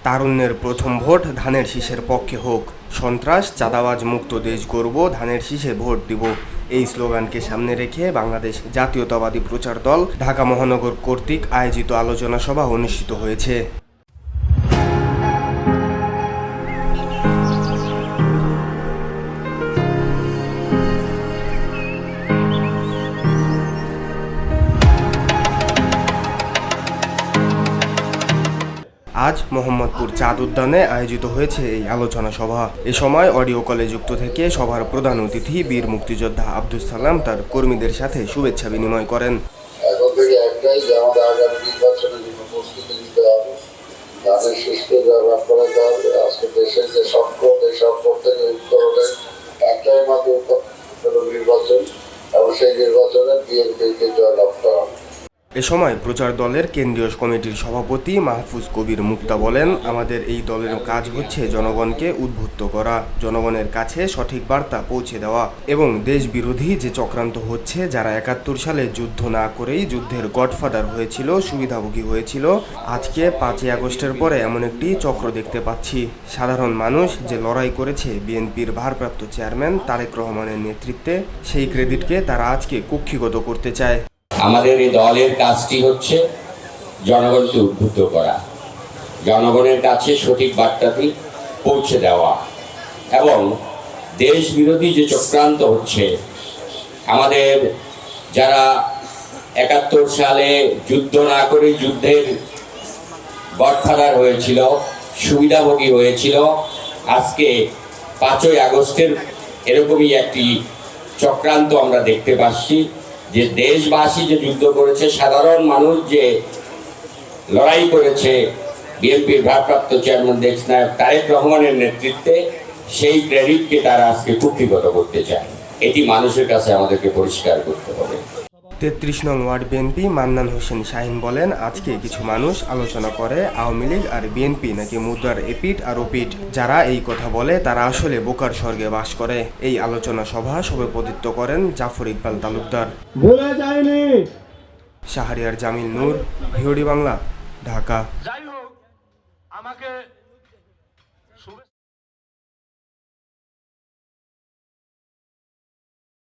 তারুণ্যের প্রথম ভোট ধানের শীষের পক্ষে হোক, সন্ত্রাস চাঁদাবাজ মুক্ত দেশ গড়ব, ধানের শীষে ভোট দিব, এই স্লোগানকে সামনে রেখে বাংলাদেশ জাতীয়তাবাদী প্রচার দল ঢাকা মহানগর কর্তৃক আয়োজিত আলোচনা সভা অনুষ্ঠিত হয়েছে। আজ মোহাম্মদপুর চাঁদ উদ্যানে আয়োজিত হয়েছে এই আলোচনা সভা। এ সময় অডিও কলে যুক্ত থেকে সভার প্রধান অতিথি বীর মুক্তিযোদ্ধা আব্দুস সালাম তার কর্মীদের সাথে শুভেচ্ছা বিনিময় করেন। এখন থেকে একটাই যে আমাদের আগামী নির্বাচনের জন্য প্রস্তুতি নিতে হবে, ধানের শীষকে ব্যবহার করাতে হবে। আজকে দেশের যে সংকট, এই সংকট থেকে উত্তরণের একটাই মাত্র নির্বাচন, এবং সেই নির্বাচনে বিএনপিকে জয়লাভ করা। এ সময় প্রচার দলের কেন্দ্রীয় কমিটির সভাপতি মাহফুজ কবির মুক্তা বলেন, আমাদের এই দলের কাজ হচ্ছে জনগণকে উদ্বুদ্ধ করা, জনগণের কাছে সঠিক বার্তা পৌঁছে দেওয়া এবং দেশ বিরোধী যে চক্রান্ত হচ্ছে, যারা ৭১ সালে যুদ্ধ না করেই যুদ্ধের গডফাদার হয়েছিল, সুবিধাভোগী হয়েছিল, আজকে ৫ই আগস্টের পরে এমন একটি চক্র দেখতে পাচ্ছি। সাধারণ মানুষ যে লড়াই করেছে বিএনপির ভারপ্রাপ্ত চেয়ারম্যান তারেক রহমানের নেতৃত্বে, সেই ক্রেডিটকে তারা আজকে কুক্ষিগত করতে চায়। আমাদের এই দলের কাজটি হচ্ছে জনগণকে উদ্বুদ্ধ করা, জনগণের কাছে সঠিক বার্তাটি পৌঁছে দেওয়া এবং দেশ বিরোধী যে চক্রান্ত হচ্ছে, আমাদের যারা ৭১ সালে যুদ্ধ না করে যুদ্ধের গডফাদার হয়েছিল, সুবিধাভোগী হয়েছিল, আজকে ৫ই আগস্টের এরকমই একটি চক্রান্ত আমরা দেখতে পাচ্ছি। যে দেশবাসী যে যুদ্ধ করেছে, সাধারণ মানুষ যে লড়াই করেছে বিএনপির ভারপ্রাপ্ত চেয়ারম্যান দেশ নায়ক তারেক রহমানের নেতৃত্বে, সেই ক্রেডিটকে তারা আজকে কুক্ষিগত করতে চায়। এটি মানুষের কাছে আমাদেরকে পরিষ্কার করতে হবে। ৩৩ নং ওয়ার্ড বিএনপি মান্নান হোসেন শাহিন বলেন, আজকে কিছু মানুষ আলোচনা করে আওয়ামী লীগ আর বিএনপি নাকি মুদ্রার এপিঠ আর ওপিঠ। যারা এই কথা বলে তারা আসলে বোকার স্বর্গে বাস করে। এই আলোচনা সভা সভাপতিত্ব করেন জাফর ইকবাল তালুকদার। ভুলে যায়নি শাহরিয়ার জামিল নূর, ভিওডি বাংলা, ঢাকা। যাই হোক, আমাকে